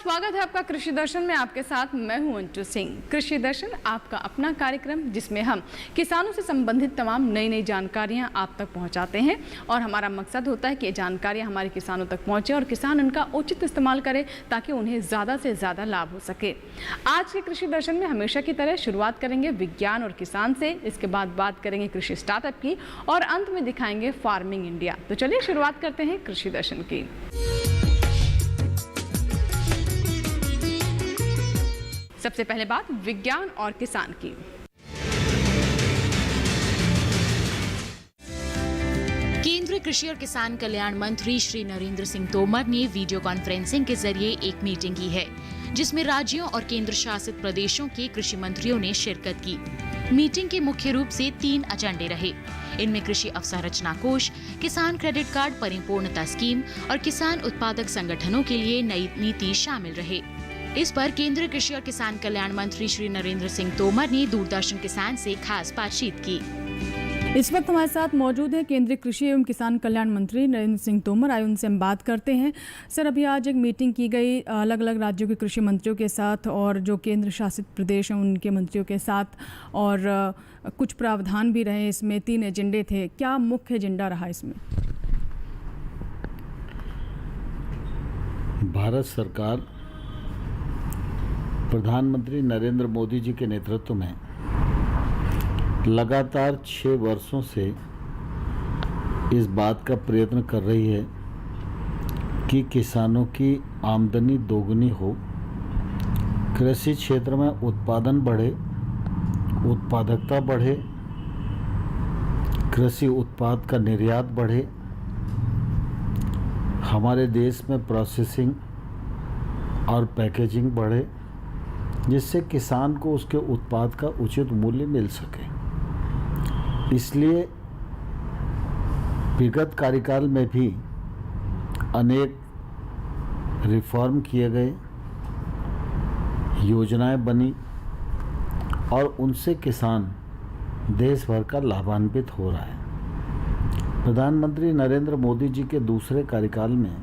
स्वागत है आपका कृषि दर्शन में। आपके साथ मैं हूं अंशु सिंह। कृषि दर्शन आपका अपना कार्यक्रम जिसमें हम किसानों से संबंधित तमाम नई नई जानकारियां आप तक पहुंचाते हैं और हमारा मकसद होता है कि ये जानकारियां हमारे किसानों तक पहुंचे और किसान उनका उचित इस्तेमाल करें ताकि उन्हें ज़्यादा से ज़्यादा लाभ हो सके। आज के कृषि दर्शन में हमेशा की तरह शुरुआत करेंगे विज्ञान और किसान से, इसके बाद बात करेंगे कृषि स्टार्टअप की और अंत में दिखाएंगे फार्मिंग इंडिया। तो चलिए शुरुआत करते हैं कृषि दर्शन की। सबसे पहले बात विज्ञान और किसान की। केंद्रीय कृषि और किसान कल्याण मंत्री श्री नरेंद्र सिंह तोमर ने वीडियो कॉन्फ्रेंसिंग के जरिए एक मीटिंग की है जिसमें राज्यों और केंद्र शासित प्रदेशों के कृषि मंत्रियों ने शिरकत की। मीटिंग के मुख्य रूप से 3 एजेंडे रहे। इनमें कृषि अवसंरचना कोष, किसान क्रेडिट कार्ड परिपूर्णता स्कीम और किसान उत्पादक संगठनों के लिए नई नीति शामिल रहे। इस पर केंद्रीय कृषि और किसान कल्याण मंत्री श्री नरेंद्र सिंह तोमर ने दूरदर्शन किसान से खास बातचीत की। इस वक्त हमारे साथ मौजूद है केंद्रीय कृषि एवं किसान कल्याण मंत्री नरेंद्र सिंह तोमर। आइए उनसे हम बात करते हैं। सर, अभी आज एक मीटिंग की गई अलग अलग राज्यों के कृषि मंत्रियों के साथ और जो केंद्र शासित प्रदेश हैं उनके मंत्रियों के साथ, और कुछ प्रावधान भी रहे। इसमें 3 एजेंडे थे। क्या मुख्य एजेंडा रहा इसमें? भारत सरकार प्रधानमंत्री नरेंद्र मोदी जी के नेतृत्व में लगातार 6 वर्षों से इस बात का प्रयत्न कर रही है कि किसानों की आमदनी दोगुनी हो, कृषि क्षेत्र में उत्पादन बढ़े, उत्पादकता बढ़े, कृषि उत्पाद का निर्यात बढ़े, हमारे देश में प्रोसेसिंग और पैकेजिंग बढ़े, जिससे किसान को उसके उत्पाद का उचित मूल्य मिल सके। इसलिए विगत कार्यकाल में भी अनेक रिफॉर्म किए गए, योजनाएं बनी और उनसे किसान देश भर का लाभान्वित हो रहा है। प्रधानमंत्री नरेंद्र मोदी जी के दूसरे कार्यकाल में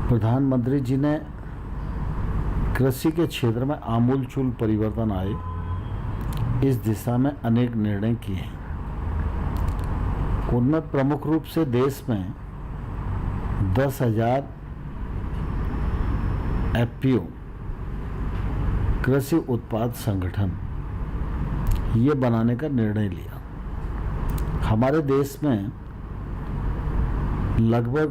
प्रधानमंत्री जी ने कृषि के क्षेत्र में आमूलचूल परिवर्तन आए, इस दिशा में अनेक निर्णय किए हैं। उनमें प्रमुख रूप से देश में 10,000 FPO कृषि उत्पाद संगठन ये बनाने का निर्णय लिया। हमारे देश में लगभग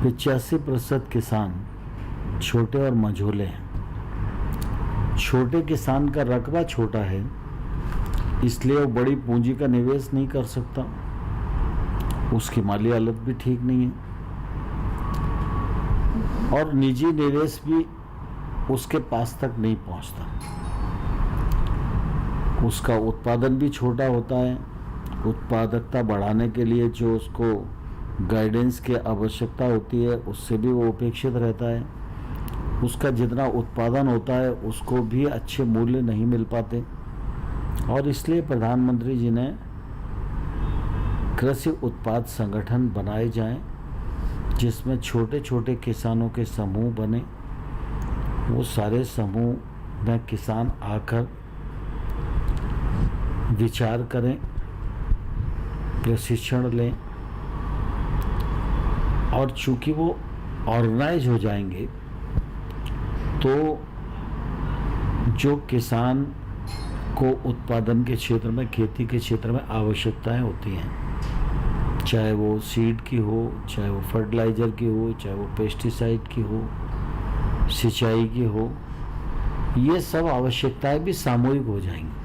85% किसान छोटे और मझोले हैं। छोटे किसान का रकबा छोटा है, इसलिए वो बड़ी पूंजी का निवेश नहीं कर सकता, उसकी माली हालत भी ठीक नहीं है और निजी निवेश भी उसके पास तक नहीं पहुंचता। उसका उत्पादन भी छोटा होता है। उत्पादकता बढ़ाने के लिए जो उसको गाइडेंस की आवश्यकता होती है उससे भी वो उपेक्षित रहता है। उसका जितना उत्पादन होता है उसको भी अच्छे मूल्य नहीं मिल पाते और इसलिए प्रधानमंत्री जी ने कृषि उत्पाद संगठन बनाए जाएं, जिसमें छोटे छोटे किसानों के समूह बने। वो सारे समूह में किसान आकर विचार करें, प्रशिक्षण लें और चूंकि वो ऑर्गेनाइज हो जाएंगे तो जो किसान को उत्पादन के क्षेत्र में, खेती के क्षेत्र में आवश्यकताएं होती हैं, चाहे वो सीड की हो, चाहे वो फर्टिलाइज़र की हो, चाहे वो पेस्टिसाइड की हो, सिंचाई की हो, ये सब आवश्यकताएं भी सामूहिक हो जाएंगी।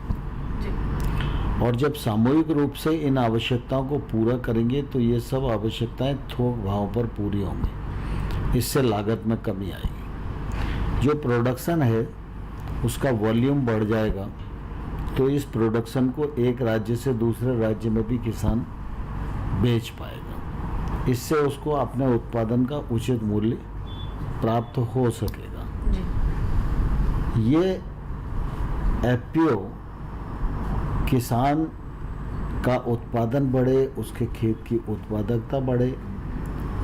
और जब सामूहिक रूप से इन आवश्यकताओं को पूरा करेंगे तो ये सब आवश्यकताएं थोक भाव पर पूरी होंगी। इससे लागत में कमी आएगी। जो प्रोडक्शन है उसका वॉल्यूम बढ़ जाएगा तो इस प्रोडक्शन को एक राज्य से दूसरे राज्य में भी किसान बेच पाएगा। इससे उसको अपने उत्पादन का उचित मूल्य प्राप्त हो सकेगा। ये FPO किसान का उत्पादन बढ़े, उसके खेत की उत्पादकता बढ़े,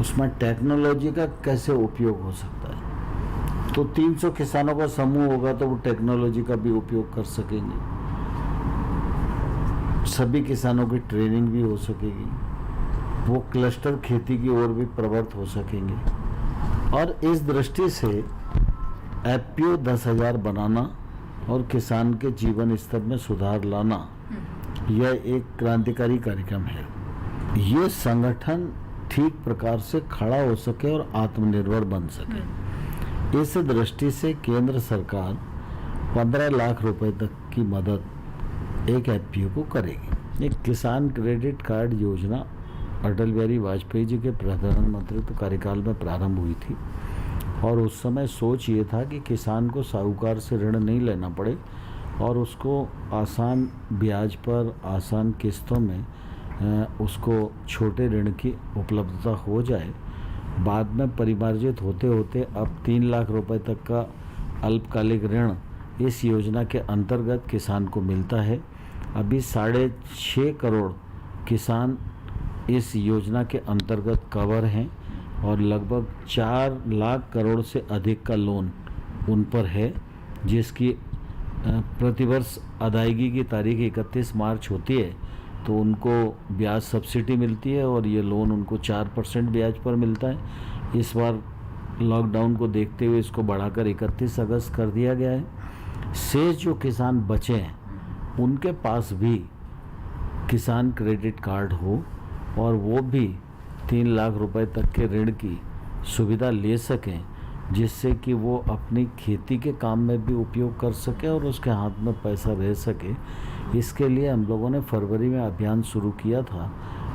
उसमें टेक्नोलॉजी का कैसे उपयोग हो सकता है। तो 300 किसानों का समूह होगा तो वो टेक्नोलॉजी का भी उपयोग कर सकेंगे, सभी किसानों की ट्रेनिंग भी हो सकेगी, वो क्लस्टर खेती की ओर भी प्रवृत्त हो सकेंगे। और इस दृष्टि से एफपीओ 10,000 बनाना और किसान के जीवन स्तर में सुधार लाना यह एक क्रांतिकारी कार्यक्रम है। ये संगठन ठीक प्रकार से खड़ा हो सके और आत्मनिर्भर बन सके, इस दृष्टि से केंद्र सरकार 15 लाख रुपए तक की मदद एक एफपीओ को करेगी। एक किसान क्रेडिट कार्ड योजना अटल बिहारी वाजपेयी जी के प्रधानमंत्री कार्यकाल में प्रारंभ हुई थी और उस समय सोच ये था कि किसान को साहूकार से ऋण नहीं लेना पड़े और उसको आसान ब्याज पर आसान किस्तों में उसको छोटे ऋण की उपलब्धता हो जाए। बाद में परिमार्जित होते होते अब 3 लाख रुपए तक का अल्पकालिक ऋण इस योजना के अंतर्गत किसान को मिलता है। अभी 6.5 करोड़ किसान इस योजना के अंतर्गत कवर हैं और लगभग 4 लाख करोड़ से अधिक का लोन उन पर है, जिसकी प्रतिवर्ष अदायगी की तारीख 31 मार्च होती है तो उनको ब्याज सब्सिडी मिलती है और ये लोन उनको 4% ब्याज पर मिलता है। इस बार लॉकडाउन को देखते हुए इसको बढ़ाकर 31 अगस्त कर दिया गया है। शेष जो किसान बचे हैं उनके पास भी किसान क्रेडिट कार्ड हो और वो भी 3 लाख रुपए तक के ऋण की सुविधा ले सकें, जिससे कि वो अपनी खेती के काम में भी उपयोग कर सके और उसके हाथ में पैसा रह सके। इसके लिए हम लोगों ने फरवरी में अभियान शुरू किया था।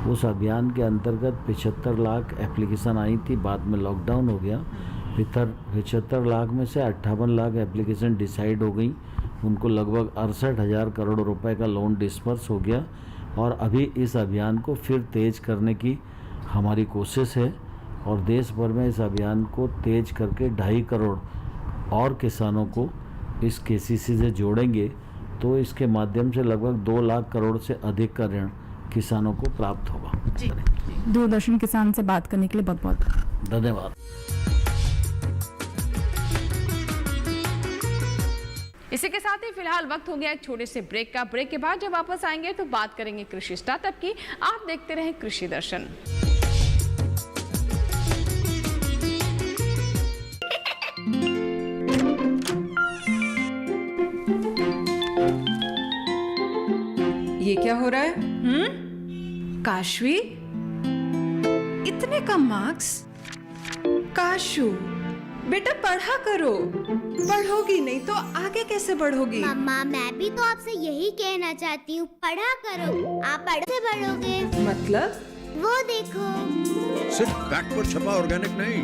उस अभियान के अंतर्गत 75 लाख एप्लीकेशन आई थी, बाद में लॉकडाउन हो गया। 75 लाख में से 58 लाख एप्लीकेशन डिसाइड हो गई, उनको लगभग 68,000 करोड़ रुपए का लोन डिस्पर्स हो गया और अभी इस अभियान को फिर तेज करने की हमारी कोशिश है और देश भर में इस अभियान को तेज करके 2.5 करोड़ और किसानों को इस केसीसी से जोड़ेंगे तो इसके माध्यम से लगभग 2 लाख करोड़ से अधिक का ऋण किसानों को प्राप्त होगा। जी। दूरदर्शन किसान से बात करने के लिए बहुत बहुत धन्यवाद। इसी के साथ ही फिलहाल वक्त हो गया एक छोटे से ब्रेक का। ब्रेक के बाद जब वापस आएंगे तो बात करेंगे कृषि स्टार्टअप की। आप देखते रहें कृषि दर्शन। ये क्या हो रहा है? काशवी, इतने कम मार्क्स? काशू बेटा पढ़ा करो, पढ़ोगी नहीं तो आगे कैसे बढ़ोगी? मम्मा मैं भी तो आपसे यही कहना चाहती हूँ, पढ़ा करो, आप पढ़ से बढ़ोगे। मतलब? वो देखो, सिर्फ बैक पर छपा ऑर्गेनिक नहीं,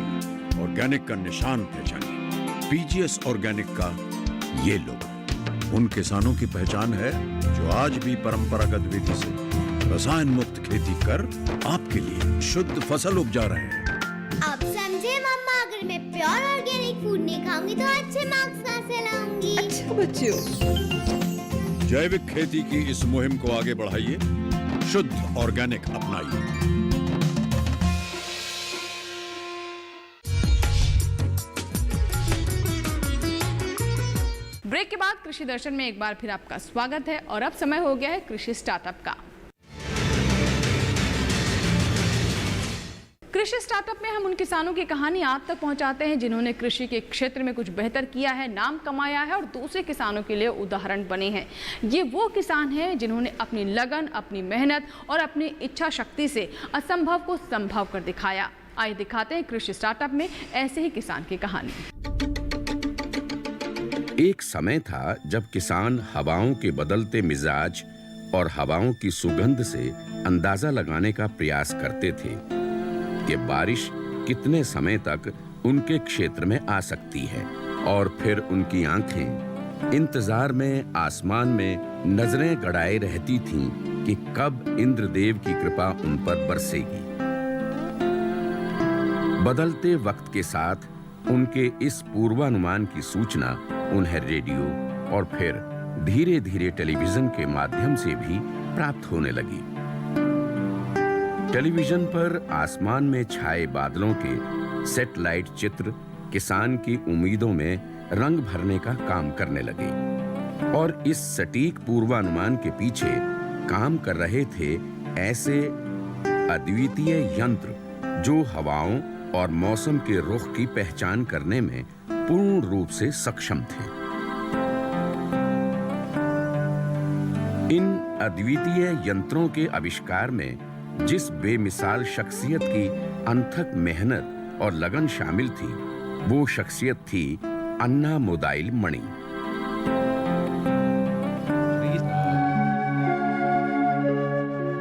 ऑर्गेनिक का निशान पहचानिए। पीजीएस ऑर्गेनिक का ये लोगो उन किसानों की पहचान है जो आज भी परंपरागत विधि से रसायन मुक्त खेती कर आपके लिए शुद्ध फसल उपजा रहे हैं। अब समझे मम्मा, अगर मैं प्योर ऑर्गेनिक फूड नहीं खाऊंगी तो अच्छे मार्क्स कहाँ से लाऊंगी? अच्छा बच्चों, जैविक खेती की इस मुहिम को आगे बढ़ाइए, शुद्ध ऑर्गेनिक अपनाइए। ब्रेक के बाद कृषि दर्शन में एक बार फिर आपका स्वागत है और अब समय हो गया है कृषि स्टार्टअप का। कृषि स्टार्टअप में हम उन किसानों की कहानी आप तक पहुंचाते हैं जिन्होंने कृषि के क्षेत्र में कुछ बेहतर किया है, नाम कमाया है और दूसरे किसानों के लिए उदाहरण बने हैं। ये वो किसान हैं जिन्होंने अपनी लगन, अपनी मेहनत और अपनी इच्छा शक्ति से असंभव को संभव कर दिखाया। आइए दिखाते हैं कृषि स्टार्टअप में ऐसे ही किसान की कहानी। एक समय था जब किसान हवाओं के बदलते मिजाज और हवाओं की सुगंध से अंदाजा लगाने का प्रयास करते थे कि बारिश कितने समय तक उनके क्षेत्र में आ सकती है और फिर उनकी आंखें इंतजार में आसमान में नजरें गड़ाए रहती थीं कि कब इंद्रदेव की कृपा उन पर बरसेगी। बदलते वक्त के साथ उनके इस पूर्वानुमान की सूचना उन्हें रेडियो और फिर धीरे-धीरे टेलीविजन के माध्यम से भी प्राप्त होने लगी। टेलीविजन पर आसमान में छाए बादलों के सैटेलाइट चित्र किसान की उम्मीदों में रंग भरने का काम करने लगे और इस सटीक पूर्वानुमान के पीछे काम कर रहे थे ऐसे अद्वितीय यंत्र जो हवाओं और मौसम के रुख की पहचान करने में पूर्ण रूप से सक्षम थे। इन अद्वितीय यंत्रों के आविष्कार में जिस बेमिसाल शख्सियत की अनथक मेहनत और लगन शामिल थी, वो शख्सियत थी अन्ना मोदाइल मणि।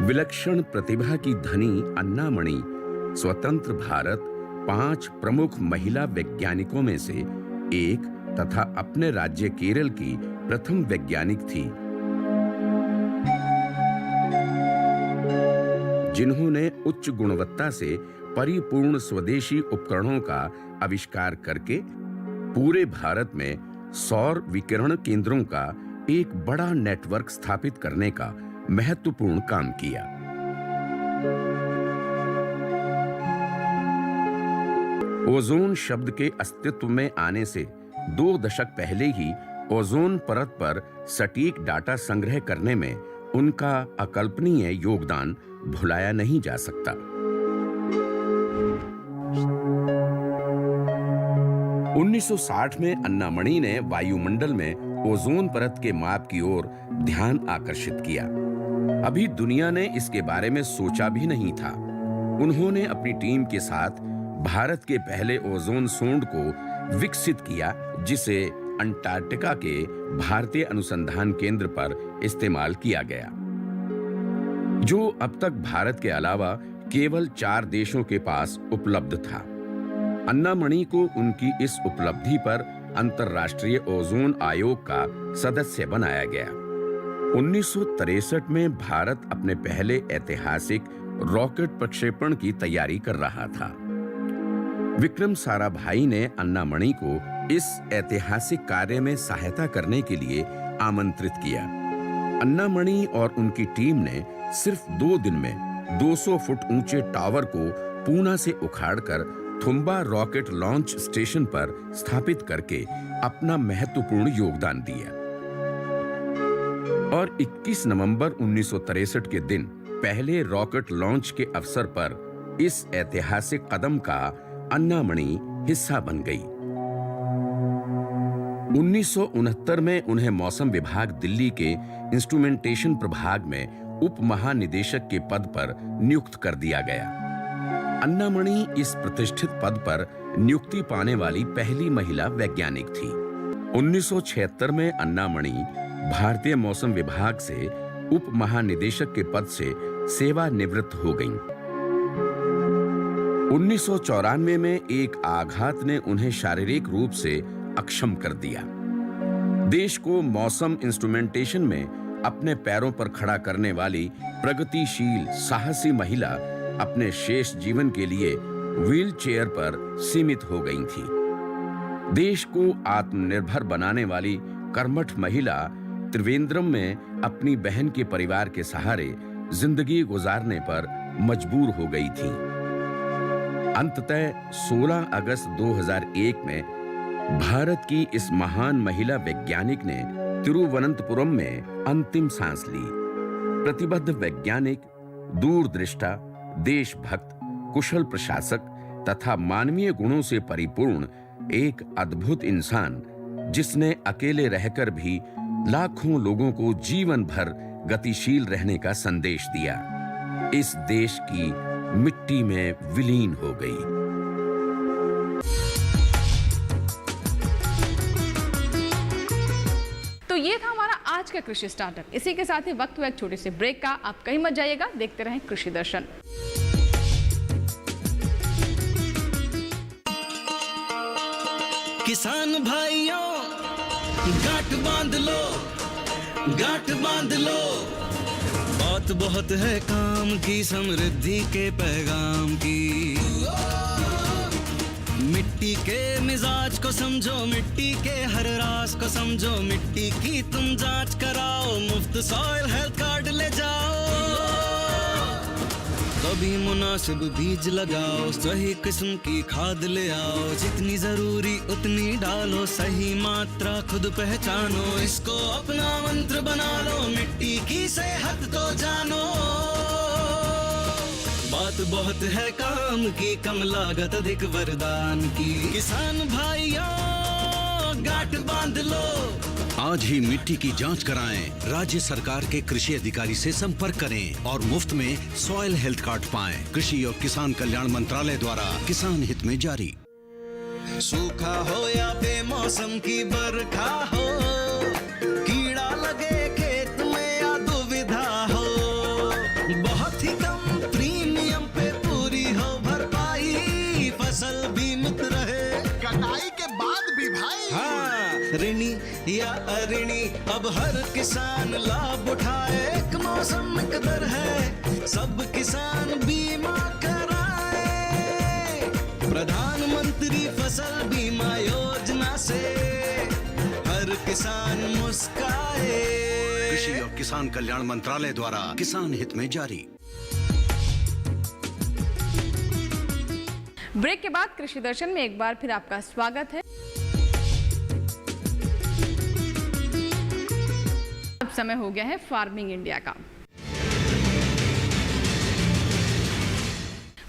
विलक्षण प्रतिभा की धनी अन्ना मणि स्वतंत्र भारत 5 प्रमुख महिला वैज्ञानिकों में से एक तथा अपने राज्य केरल की प्रथम वैज्ञानिक थी, जिन्होंने उच्च गुणवत्ता से परिपूर्ण स्वदेशी उपकरणों का आविष्कार करके पूरे भारत में सौर विकिरण केंद्रों का एक बड़ा नेटवर्क स्थापित करने का महत्वपूर्ण काम किया। ओजोन शब्द के अस्तित्व में आने से 2 दशक पहले ही ओजोन परत पर सटीक डाटा संग्रह करने में उनका अकल्पनीय योगदान भुलाया नहीं जा सकता। 1960 में अन्ना मणि ने वायुमंडल में ओजोन परत के माप की ओर ध्यान आकर्षित किया। अभी दुनिया ने इसके बारे में सोचा भी नहीं था। उन्होंने अपनी टीम के साथ भारत के पहले ओजोन सोंड को विकसित किया, जिसे अंटार्कटिका के भारतीय अनुसंधान केंद्र पर इस्तेमाल किया गया, जो अब तक भारत के अलावा केवल 4 देशों के पास उपलब्ध था। अन्ना मणि को उनकी इस उपलब्धि पर अंतर्राष्ट्रीय ओजोन आयोग का सदस्य बनाया गया। 1963 में भारत अपने पहले ऐतिहासिक रॉकेट प्रक्षेपण की तैयारी कर रहा था। विक्रम साराभाई ने अन्ना मणि को इस ऐतिहासिक कार्य में सहायता करने के लिए आमंत्रित किया। अन्ना मणि और उनकी टीम ने सिर्फ 2 दिन में 200 फुट ऊंचे टावर को पूना से उखाड़कर थुम्बा रॉकेट लॉन्च स्टेशन पर स्थापित करके अपना महत्वपूर्ण योगदान दिया। और 21 नवंबर 1963 के दिन पहले रॉकेट लॉन्च के अवसर पर इस ऐतिहासिक कदम का अन्ना मणि हिस्सा बन गई। 1969 में उन्हें मौसम विभाग दिल्ली के इंस्ट्रूमेंटेशन प्रभाग में उप महानिदेशक के पद पर नियुक्त कर दिया गया। अन्ना मणि इस प्रतिष्ठित पद पर नियुक्ति पाने वाली पहली महिला वैज्ञानिक थी। 1976 में अन्ना मणि भारतीय मौसम विभाग से उप महानिदेशक के पद से सेवानिवृत्त हो गईं। 1994 में एक आघात ने उन्हें शारीरिक रूप से अक्षम कर दिया। देश को मौसम इंस्ट्रूमेंटेशन में अपने पैरों पर खड़ा करने वाली प्रगतिशील साहसी महिला अपने शेष जीवन के लिए व्हील चेयर पर सीमित हो गई थी। देश को आत्मनिर्भर बनाने वाली कर्मठ महिला त्रिवेंद्रम में अपनी बहन के परिवार के सहारे जिंदगी गुजारने पर मजबूर हो गई थी। अंततः 16 अगस्त 2001 में भारत की इस महान महिला वैज्ञानिक ने तिरुवनंतपुरम में अंतिम सांस ली। प्रतिबद्ध वैज्ञानिक, दूरदृष्टा, देशभक्त, कुशल प्रशासक तथा मानवीय गुणों से परिपूर्ण एक अद्भुत इंसान, जिसने अकेले रहकर भी लाखों लोगों को जीवन भर गतिशील रहने का संदेश दिया, इस देश की मिट्टी में विलीन हो गई। तो ये था हमारा आज का कृषि स्टार्टअप। इसी के साथ ही वक्त हुआ एक छोटे से ब्रेक का। आप कहीं मत जाइएगा, देखते रहें कृषि दर्शन। किसान भाइयों, गांठ बांध लो, गांठ बांध लो। बात बहुत है काम की, समृद्धि के पैगाम की। मिट्टी के मिजाज को समझो, मिट्टी के हर राज को समझो। मिट्टी की तुम जांच कराओ, मुफ्त सॉइल हेल्थ कार्ड ले जाओ। अभी मुनासिब बीज लगाओ, सही किस्म की खाद ले आओ, जितनी जरूरी उतनी डालो, सही मात्रा खुद पहचानो, इसको अपना मंत्र बना लो, मिट्टी की सेहत तो जानो। बात बहुत है काम की, कम लागत अधिक वरदान की, किसान भाइयों गांठ बांध लो। आज ही मिट्टी की जांच कराएं, राज्य सरकार के कृषि अधिकारी से संपर्क करें और मुफ्त में सॉइल हेल्थ कार्ड पाएं। कृषि और किसान कल्याण मंत्रालय द्वारा किसान हित में जारी। सूखा हो या बेमौसम की बरखा हो, कीड़ा लगे खेत में या दुविधा हो, बहुत ही कम प्रीमियम पे पूरी हो भरपाई, फसल बीमित रहे कटाई के बाद भी भाई। हाँ, ऋणी या अऋणी अब हर किसान लाभ उठाए, एक मौसम कदर है सब किसान बीमा कराए, प्रधानमंत्री फसल बीमा योजना से हर किसान मुस्काए। कृषि और किसान कल्याण मंत्रालय द्वारा किसान हित में जारी। ब्रेक के बाद कृषि दर्शन में एक बार फिर आपका स्वागत है। अब समय हो गया है फार्मिंग इंडिया का।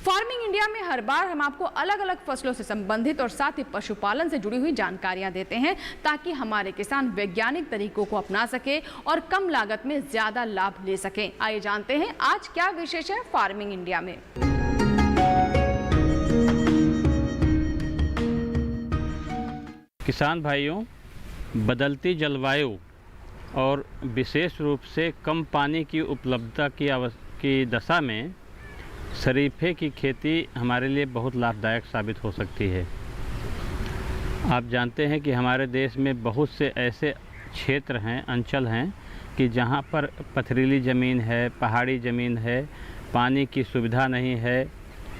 फार्मिंग इंडिया में हर बार हम आपको अलग अलग फसलों से संबंधित और साथ ही पशुपालन से जुड़ी हुई जानकारियां देते हैं, ताकि हमारे किसान वैज्ञानिक तरीकों को अपना सके और कम लागत में ज्यादा लाभ ले सकें। आइए जानते हैं आज क्या विशेष है फार्मिंग इंडिया में। किसान भाइयों, बदलती जलवायु और विशेष रूप से कम पानी की उपलब्धता की दशा में शरीफे की खेती हमारे लिए बहुत लाभदायक साबित हो सकती है। आप जानते हैं कि हमारे देश में बहुत से ऐसे क्षेत्र हैं, अंचल हैं कि जहां पर पथरीली ज़मीन है, पहाड़ी ज़मीन है, पानी की सुविधा नहीं है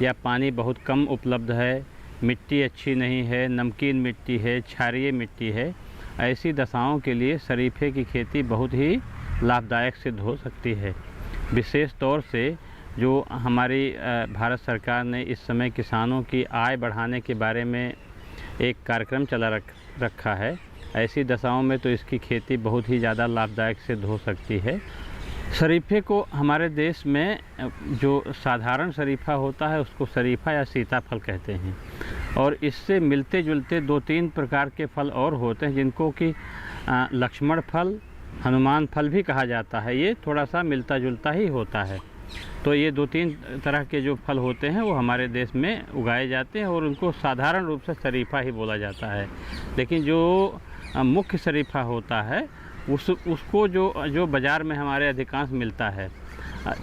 या पानी बहुत कम उपलब्ध है, मिट्टी अच्छी नहीं है, नमकीन मिट्टी है, क्षारीय मिट्टी है। ऐसी दशाओं के लिए शरीफे की खेती बहुत ही लाभदायक सिद्ध हो सकती है। विशेष तौर से जो हमारी भारत सरकार ने इस समय किसानों की आय बढ़ाने के बारे में एक कार्यक्रम चला रखा है, ऐसी दशाओं में तो इसकी खेती बहुत ही ज़्यादा लाभदायक सिद्ध हो सकती है। शरीफे को हमारे देश में जो साधारण शरीफा होता है उसको शरीफा या सीताफल कहते हैं, और इससे मिलते जुलते 2-3 प्रकार के फल और होते हैं जिनको कि लक्ष्मण फल, हनुमान फल भी कहा जाता है। ये थोड़ा सा मिलता जुलता ही होता है। तो ये 2-3 तरह के जो फल होते हैं वो हमारे देश में उगाए जाते हैं और उनको साधारण रूप से शरीफा ही बोला जाता है। लेकिन जो मुख्य शरीफा होता है उसको जो बाज़ार में हमारे अधिकांश मिलता है,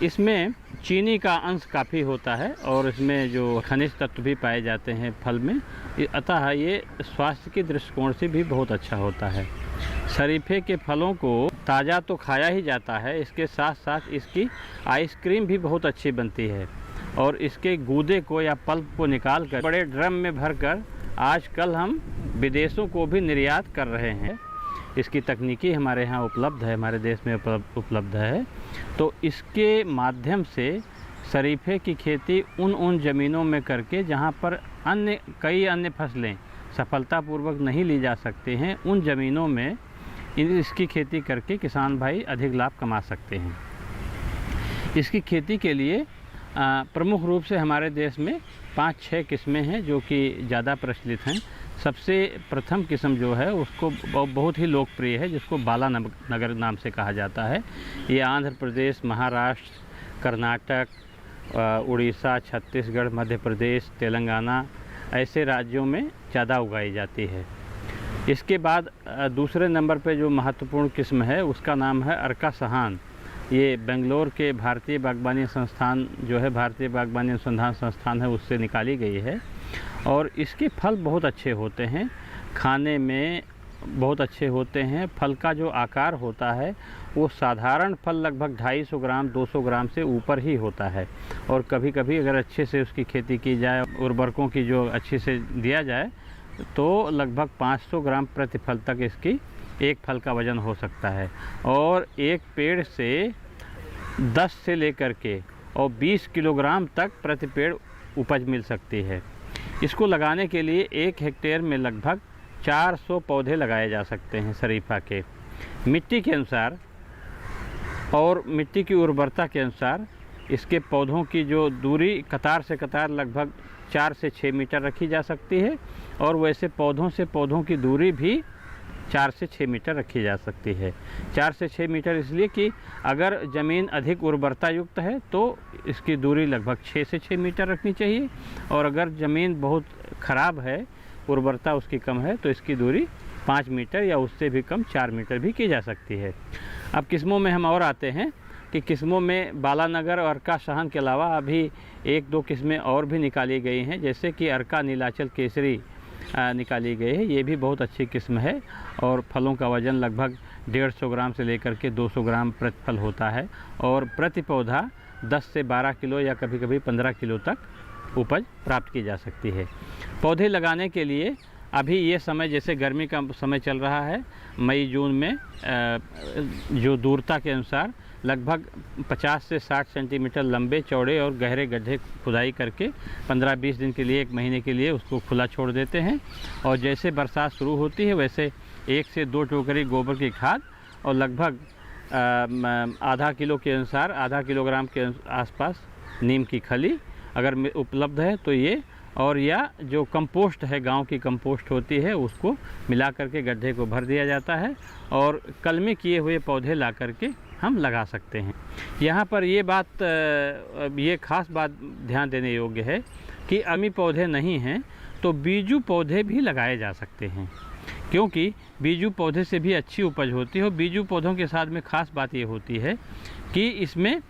इसमें चीनी का अंश काफ़ी होता है और इसमें जो खनिज तत्व भी पाए जाते हैं फल में, अतः ये स्वास्थ्य के दृष्टिकोण से भी बहुत अच्छा होता है। शरीफे के फलों को ताज़ा तो खाया ही जाता है, इसके साथ साथ इसकी आइसक्रीम भी बहुत अच्छी बनती है और इसके गूदे को या पल्प को निकाल कर बड़े ड्रम में भरकर आजकल हम विदेशों को भी निर्यात कर रहे हैं। इसकी तकनीकी हमारे यहाँ उपलब्ध है, हमारे देश में उपलब्ध है। तो इसके माध्यम से शरीफे की खेती उन ज़मीनों में करके जहाँ पर कई अन्य फसलें सफलतापूर्वक नहीं ली जा सकती हैं, उन ज़मीनों में इसकी खेती करके किसान भाई अधिक लाभ कमा सकते हैं। इसकी खेती के लिए प्रमुख रूप से हमारे देश में 5-6 किस्में हैं जो कि ज़्यादा प्रचलित हैं। सबसे प्रथम किस्म जो है उसको बहुत ही लोकप्रिय है, जिसको बाला नगर नाम से कहा जाता है। ये आंध्र प्रदेश, महाराष्ट्र, कर्नाटक, उड़ीसा, छत्तीसगढ़, मध्य प्रदेश, तेलंगाना ऐसे राज्यों में ज़्यादा उगाई जाती है। इसके बाद दूसरे नंबर पे जो महत्वपूर्ण किस्म है उसका नाम है अर्का सहान। ये बेंगलोर के भारतीय बागवानी संस्थान जो है, भारतीय बागवानी अनुसंधान संस्थान है, उससे निकाली गई है और इसके फल बहुत अच्छे होते हैं, खाने में बहुत अच्छे होते हैं। फल का जो आकार होता है वो साधारण फल लगभग 250 ग्राम 200 ग्राम से ऊपर ही होता है और कभी कभी अगर अच्छे से उसकी खेती की जाए, उर्वरकों की जो अच्छे से दिया जाए, तो लगभग 500 ग्राम प्रति फल तक इसकी एक फल का वज़न हो सकता है। और एक पेड़ से 10 से लेकर के और 20 किलोग्राम तक प्रति पेड़ उपज मिल सकती है। इसको लगाने के लिए 1 हेक्टेयर में लगभग 400 पौधे लगाए जा सकते हैं शरीफा के। मिट्टी के अनुसार और मिट्टी की उर्वरता के अनुसार इसके पौधों की जो दूरी कतार से कतार लगभग 4 से 6 मीटर रखी जा सकती है, और वैसे पौधों से पौधों की दूरी भी 4 से 6 मीटर रखी जा सकती है। 4 से 6 मीटर इसलिए कि अगर ज़मीन अधिक उर्वरता युक्त है तो इसकी दूरी लगभग 6 से 6 मीटर रखनी चाहिए, और अगर ज़मीन बहुत ख़राब है, उर्वरता उसकी कम है, तो इसकी दूरी 5 मीटर या उससे भी कम 4 मीटर भी की जा सकती है। अब किस्मों में हम और आते हैं कि किस्मों में बालानगर और अर्का शाहन के अलावा अभी 1-2 किस्में और भी निकाली गई हैं, जैसे कि अर्का नीलाचल केसरी निकाली गई है। ये भी बहुत अच्छी किस्म है और फलों का वज़न लगभग 150 ग्राम से लेकर के 200 ग्राम प्रति फल होता है, और प्रति पौधा 10 से 12 किलो या कभी कभी 15 किलो तक उपज प्राप्त की जा सकती है। पौधे लगाने के लिए अभी ये समय, जैसे गर्मी का समय चल रहा है, मई जून में जो दूरता के अनुसार लगभग 50 से 60 सेंटीमीटर लंबे चौड़े और गहरे गड्ढे खुदाई करके 15-20 दिन के लिए, 1 महीने के लिए उसको खुला छोड़ देते हैं, और जैसे बरसात शुरू होती है वैसे 1 से 2 टोकरी गोबर की खाद और लगभग आधा किलो के अनुसार, आधा किलोग्राम के आसपास नीम की खली अगर उपलब्ध है तो ये, और या जो कंपोस्ट है, गांव की कंपोस्ट होती है, उसको मिला करके गड्ढे को भर दिया जाता है, और कलमी किए हुए पौधे ला करके हम लगा सकते हैं। यहाँ पर ये खास बात ध्यान देने योग्य है कि अमी पौधे नहीं हैं तो बीजू पौधे भी लगाए जा सकते हैं, क्योंकि बीजू पौधे से भी अच्छी उपज होती है। और बीजू पौधों के साथ में ख़ास बात ये होती है कि इसमें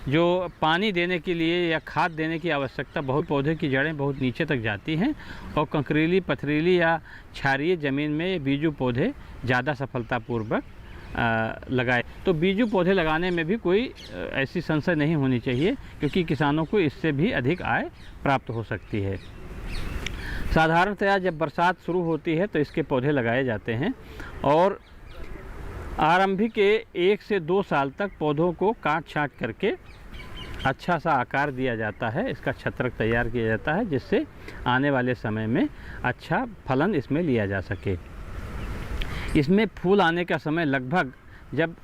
जो पानी देने के लिए या खाद देने की आवश्यकता, बहुत पौधे की जड़ें बहुत नीचे तक जाती हैं, और कंकरीली, पथरीली या क्षारीय ज़मीन में ये बीजू पौधे ज़्यादा सफलतापूर्वक लगाए। तो बीजू पौधे लगाने में भी कोई ऐसी संशय नहीं होनी चाहिए, क्योंकि किसानों को इससे भी अधिक आय प्राप्त हो सकती है। साधारणतया जब बरसात शुरू होती है तो इसके पौधे लगाए जाते हैं, और आरंभिक के 1 से 2 साल तक पौधों को काट छाँट करके अच्छा सा आकार दिया जाता है, इसका छत्रक तैयार किया जाता है, जिससे आने वाले समय में अच्छा फलन इसमें लिया जा सके। इसमें फूल आने का समय लगभग जब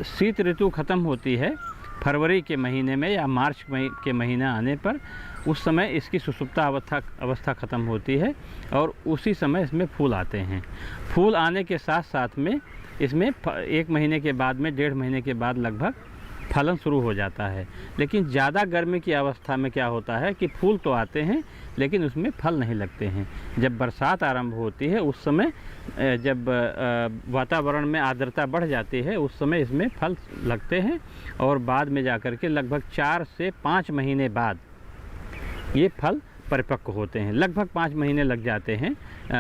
शीत ऋतु ख़त्म होती है, फरवरी के महीने में या मार्च के महीना आने पर, उस समय इसकी सुसुप्ता अवस्था ख़त्म होती है, और उसी समय इसमें फूल आते हैं। फूल आने के साथ साथ में इसमें 1 महीने के बाद में, 1.5 महीने के बाद लगभग फलन शुरू हो जाता है। लेकिन ज़्यादा गर्मी की अवस्था में क्या होता है कि फूल तो आते हैं लेकिन उसमें फल नहीं लगते हैं। जब बरसात आरंभ होती है उस समय, जब वातावरण में आर्द्रता बढ़ जाती है, उस समय इसमें फल लगते हैं, और बाद में जाकर के लगभग 4 से 5 महीने बाद ये फल परिपक्व होते हैं। लगभग 5 महीने लग जाते हैं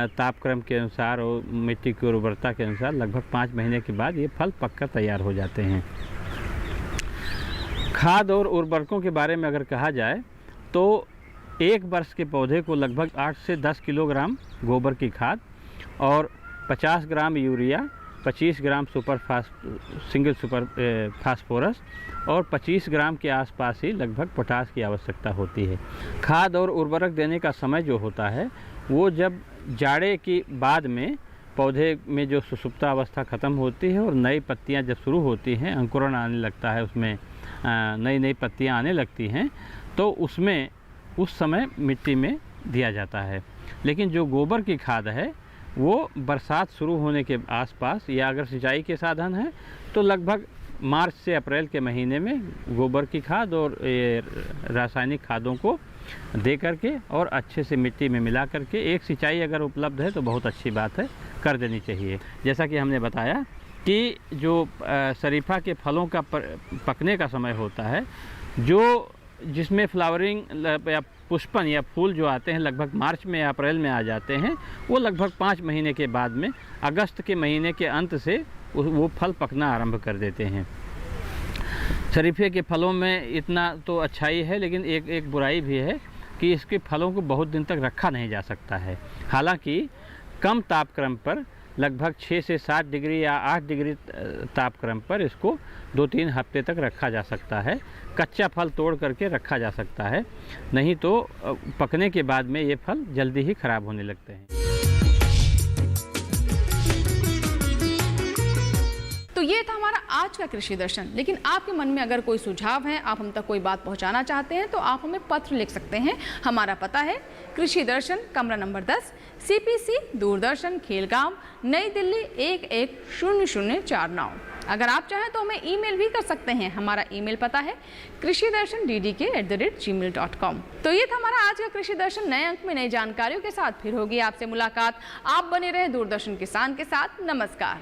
तापक्रम के अनुसार और मिट्टी की उर्वरता के अनुसार। लगभग 5 महीने के बाद ये फल पककर तैयार हो जाते हैं। खाद और उर्वरकों के बारे में अगर कहा जाए तो 1 वर्ष के पौधे को लगभग 8 से 10 किलोग्राम गोबर की खाद और 50 ग्राम यूरिया, 25 ग्राम सिंगल सुपर फास्फोरस और 25 ग्राम के आसपास ही लगभग पोटास की आवश्यकता होती है। खाद और उर्वरक देने का समय जो होता है वो जब जाड़े की बाद में पौधे में जो सुसुप्ता अवस्था ख़त्म होती है और नई पत्तियां जब शुरू होती हैं, अंकुरण आने लगता है, उसमें नई पत्तियां आने लगती हैं, तो उसमें उस समय मिट्टी में दिया जाता है। लेकिन जो गोबर की खाद है वो बरसात शुरू होने के आसपास, या अगर सिंचाई के साधन है तो लगभग मार्च से अप्रैल के महीने में गोबर की खाद और रासायनिक खादों को दे करके और अच्छे से मिट्टी में मिला करके, एक सिंचाई अगर उपलब्ध है तो बहुत अच्छी बात है, कर देनी चाहिए। जैसा कि हमने बताया कि जो शरीफा के फलों का पकने का समय होता है, जो जिसमें फ्लावरिंग या पुष्पन या फूल जो आते हैं लगभग मार्च में या अप्रैल में आ जाते हैं, वो लगभग 5 महीने के बाद में अगस्त के महीने के अंत से वो फल पकना आरंभ कर देते हैं। शरीफे के फलों में इतना तो अच्छाई है, लेकिन एक बुराई भी है कि इसके फलों को बहुत दिन तक रखा नहीं जा सकता है। हालांकि कम तापक्रम पर लगभग 6 से 7 डिग्री या 8 डिग्री तापक्रम पर इसको 2-3 हफ्ते तक रखा जा सकता है। कच्चा फल तोड़ करके रखा जा सकता है, नहीं तो पकने के बाद में ये फल जल्दी ही खराब होने लगते हैं। तो ये था हमारा आज का कृषि दर्शन। लेकिन आपके मन में अगर कोई सुझाव है, आप हम तक कोई बात पहुंचाना चाहते हैं, तो आप हमें पत्र लिख सकते हैं। हमारा पता है कृषि दर्शन, कमरा नंबर 10, CPC, दूरदर्शन, खेलगांव, नई दिल्ली 110049। अगर आप चाहें तो हमें ईमेल भी कर सकते हैं। हमारा ईमेल पता है krishidarshandk@gmail.com। तो ये था हमारा आज का कृषि दर्शन। नए अंक में नई जानकारियों के साथ फिर होगी आपसे मुलाकात। आप बने रहे दूरदर्शन किसान के साथ। नमस्कार।